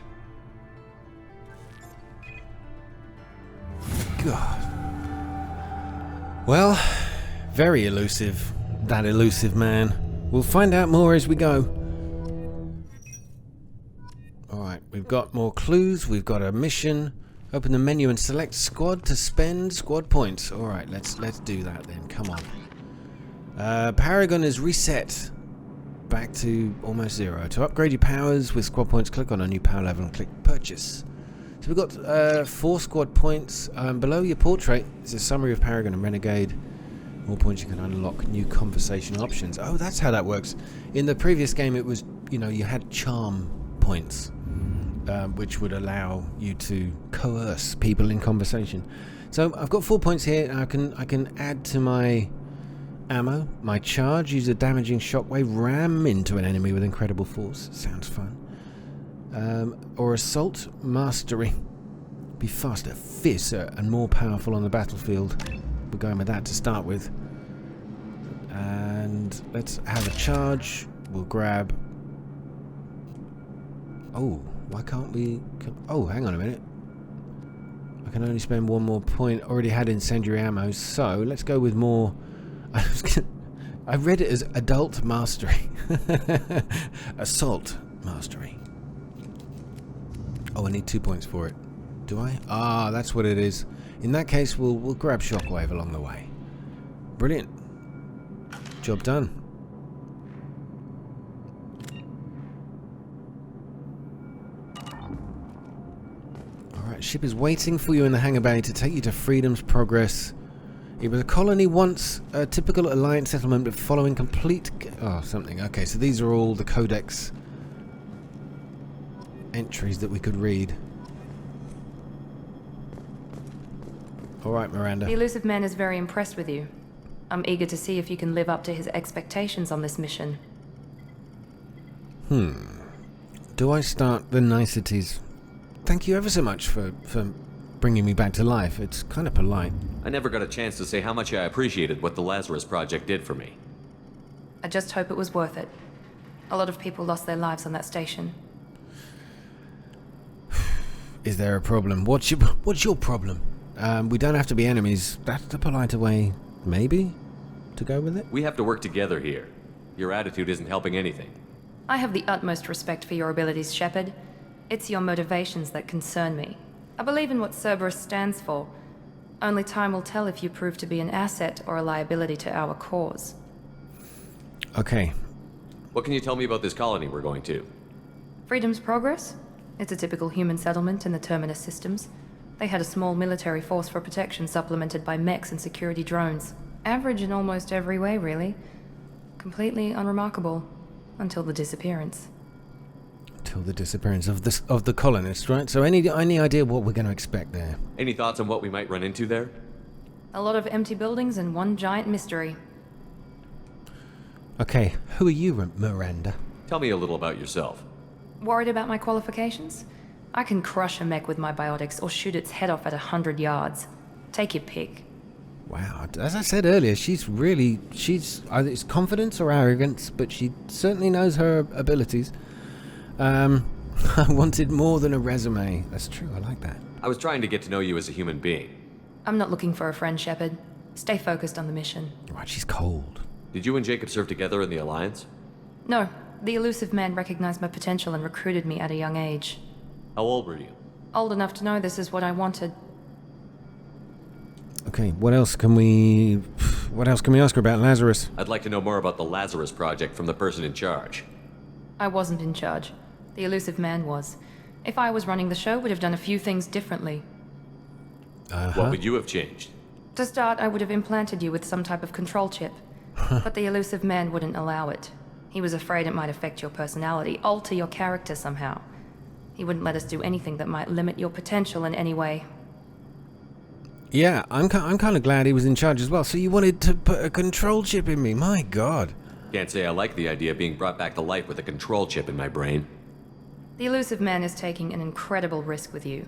God. Well, very elusive. That elusive man. We'll find out more as we go. Alright, we've got more clues. We've got a mission. Open the menu and select squad to spend squad points. Alright, let's do that then. Come on. Paragon is reset. Back to almost 0. To upgrade your powers with squad points, click on a new power level and click purchase. So we've got 4 squad points. Below your portrait is a summary of Paragon and Renegade. More points you can unlock new conversation options. Oh, that's how that works. In the previous game it was, you know, you had charm points, which would allow you to coerce people in conversation. So I've got 4 points here. I can add to my ammo. My charge, use a damaging shockwave, ram into an enemy with incredible force. Sounds fun. Or assault mastery. Be faster, fiercer, and more powerful on the battlefield. We're going with that to start with. And let's have a charge. We'll grab... Oh, why can't we... Oh, hang on a minute. I can only spend 1 more point. Already had incendiary ammo, so let's go with more... I read it as adult mastery. Assault mastery. Oh, I need 2 points for it. Do I? Ah, that's what it is. In that case, we'll grab shockwave along the way. Brilliant. Job done. Alright, ship is waiting for you in the hangar bay to take you to Freedom's Progress. It was a colony once, a typical Alliance settlement, but following complete... Oh, something. Okay, so these are all the Codex entries that we could read. Alright, Miranda. The Illusive Man is very impressed with you. I'm eager to see if you can live up to his expectations on this mission. Do I start the niceties? Thank you ever so much for bringing me back to life. It's kind of polite. I never got a chance to say how much I appreciated what the Lazarus Project did for me. I just hope it was worth it. A lot of people lost their lives on that station. Is there a problem? What's your problem? We don't have to be enemies. That's the politer way, maybe, to go with it? We have to work together here. Your attitude isn't helping anything. I have the utmost respect for your abilities, Shepard. It's your motivations that concern me. I believe in what Cerberus stands for. Only time will tell if you prove to be an asset or a liability to our cause. Okay. What can you tell me about this colony we're going to? Freedom's Progress? It's a typical human settlement in the Terminus systems. They had a small military force for protection supplemented by mechs and security drones. Average in almost every way, really. Completely unremarkable. Until the disappearance. Till the disappearance of the colonists, right? So any idea what we're going to expect there? Any thoughts on what we might run into there? A lot of empty buildings and one giant mystery. Okay, who are you, Miranda? Tell me a little about yourself. Worried about my qualifications? I can crush a mech with my biotics or shoot its head off at 100 yards. Take your pick. Wow, as I said earlier, she's either it's confidence or arrogance, but she certainly knows her abilities. I wanted more than a resume. That's true, I like that. I was trying to get to know you as a human being. I'm not looking for a friend, Shepard. Stay focused on the mission. Right, she's cold. Did you and Jacob serve together in the Alliance? No, the Illusive Man recognized my potential and recruited me at a young age. How old were you? Old enough to know this is what I wanted. Okay, what else can we ask her about Lazarus? I'd like to know more about the Lazarus Project from the person in charge. I wasn't in charge. The Illusive Man was. If I was running the show, would have done a few things differently. What would you have changed? To start, I would have implanted you with some type of control chip. But the Illusive Man wouldn't allow it. He was afraid it might affect your personality, alter your character somehow. He wouldn't let us do anything that might limit your potential in any way. Yeah, I'm kind of glad he was in charge as well. So you wanted to put a control chip in me? My God. Can't say I like the idea of being brought back to life with a control chip in my brain. The Illusive Man is taking an incredible risk with you.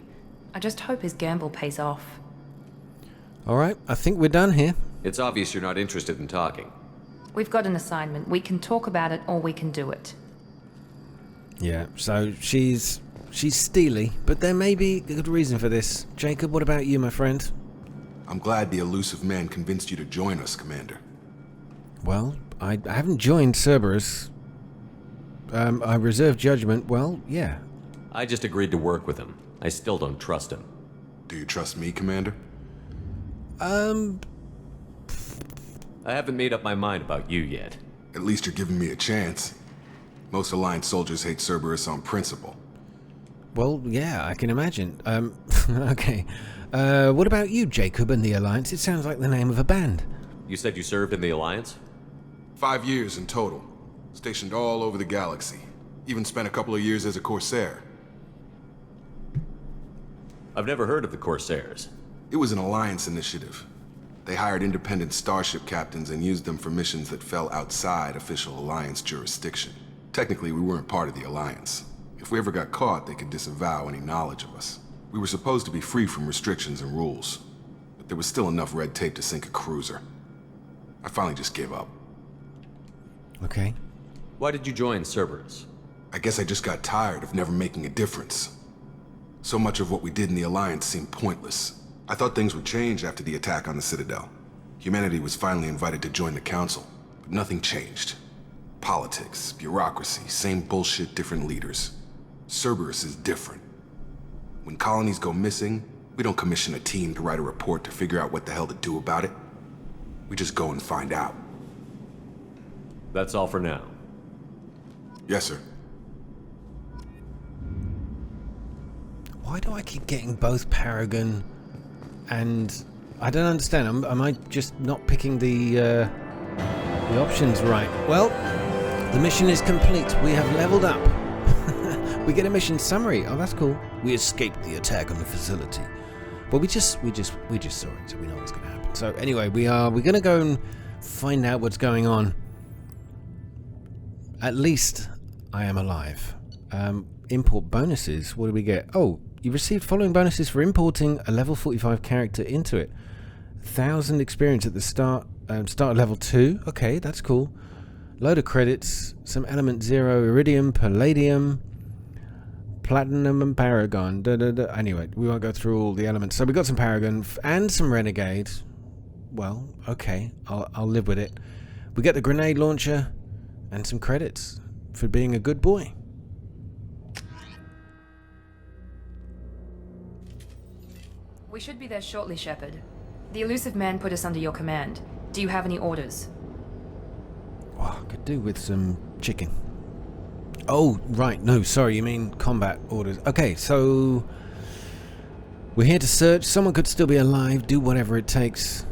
I just hope his gamble pays off. Alright, I think we're done here. It's obvious you're not interested in talking. We've got an assignment. We can talk about it or we can do it. Yeah, so she's steely, but there may be a good reason for this. Jacob, what about you, my friend? I'm glad the Illusive Man convinced you to join us, Commander. Well, I haven't joined Cerberus. I reserve judgment. Well, yeah. I just agreed to work with him. I still don't trust him. Do you trust me, Commander? I haven't made up my mind about you yet. At least you're giving me a chance. Most Alliance soldiers hate Cerberus on principle. Well, yeah, I can imagine. Okay. What about you, Jacob, and the Alliance? It sounds like the name of a band. You said you served in the Alliance? 5 years in total. Stationed all over the galaxy. Even spent a couple of years as a Corsair. I've never heard of the Corsairs. It was an Alliance initiative. They hired independent starship captains and used them for missions that fell outside official Alliance jurisdiction. Technically, we weren't part of the Alliance. If we ever got caught, they could disavow any knowledge of us. We were supposed to be free from restrictions and rules, but there was still enough red tape to sink a cruiser. I finally just gave up. Okay. Why did you join Cerberus? I guess I just got tired of never making a difference. So much of what we did in the Alliance seemed pointless. I thought things would change after the attack on the Citadel. Humanity was finally invited to join the Council, but nothing changed. Politics, bureaucracy, same bullshit, different leaders. Cerberus is different. When colonies go missing, we don't commission a team to write a report to figure out what the hell to do about it. We just go and find out. That's all for now. Yes, sir. Why do I keep getting both Paragon and... I don't understand. Am I just not picking the options right? Well, the mission is complete. We have leveled up. We get a mission summary. Oh, that's cool. We escaped the attack on the facility. But we just saw it, so we know what's going to happen. So anyway, we're going to go and find out what's going on. At least I am alive. Import bonuses. What do we get? Oh, you received following bonuses for importing a level 45 character into it. 1,000 experience at the start of level 2. Okay, that's cool. Load of credits. Some element 0 iridium, palladium, platinum, and paragon. Anyway, we won't go through all the elements. So we got some paragon and some renegade. Well, okay, I'll live with it. We get the grenade launcher and some credits for being a good boy. We should be there shortly, Shepard. The Illusive Man put us under your command. Do you have any orders? Oh, could do with some chicken. Oh, right. No, sorry. You mean combat orders. Okay, so we're here to search. Someone could still be alive. Do whatever it takes.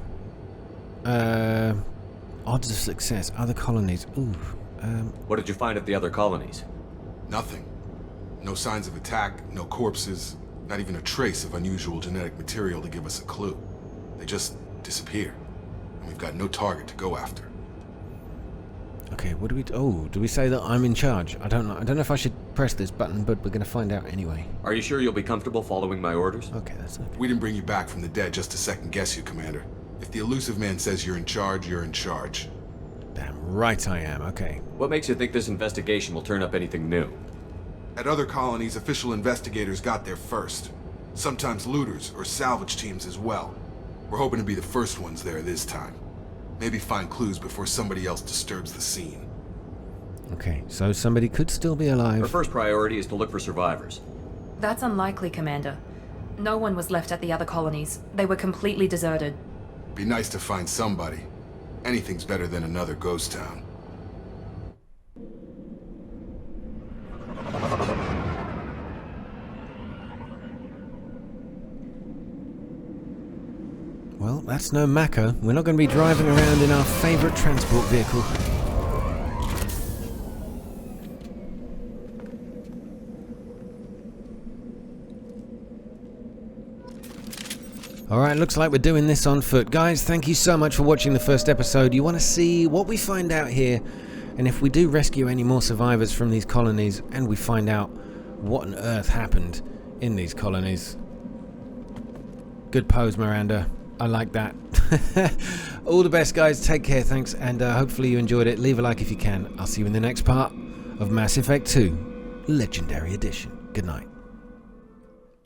Odds of success. Other colonies. Ooh. What did you find at the other colonies? Nothing. No signs of attack, no corpses, not even a trace of unusual genetic material to give us a clue. They just disappear. And we've got no target to go after. Okay, what do we do? Oh, do we say that I'm in charge? I don't know. I don't know if I should press this button, but we're going to find out anyway. Are you sure you'll be comfortable following my orders? Okay, that's okay. We didn't bring you back from the dead just to second guess you, Commander. If the Illusive Man says you're in charge, you're in charge. Damn right I am. Okay. What makes you think this investigation will turn up anything new? At other colonies, official investigators got there first. Sometimes looters or salvage teams as well. We're hoping to be the first ones there this time. Maybe find clues before somebody else disturbs the scene. Okay, so somebody could still be alive. Our first priority is to look for survivors. That's unlikely, Commander. No one was left at the other colonies. They were completely deserted. Be nice to find somebody. Anything's better than another ghost town. Well, that's no Maka. We're not going to be driving around in our favorite transport vehicle. Alright, looks like we're doing this on foot. Guys, thank you so much for watching the first episode. You want to see what we find out here, and if we do rescue any more survivors from these colonies, and we find out what on earth happened in these colonies. Good pose, Miranda. I like that. All the best, guys. Take care, thanks, and hopefully you enjoyed it. Leave a like if you can. I'll see you in the next part of Mass Effect 2 Legendary Edition. Good night.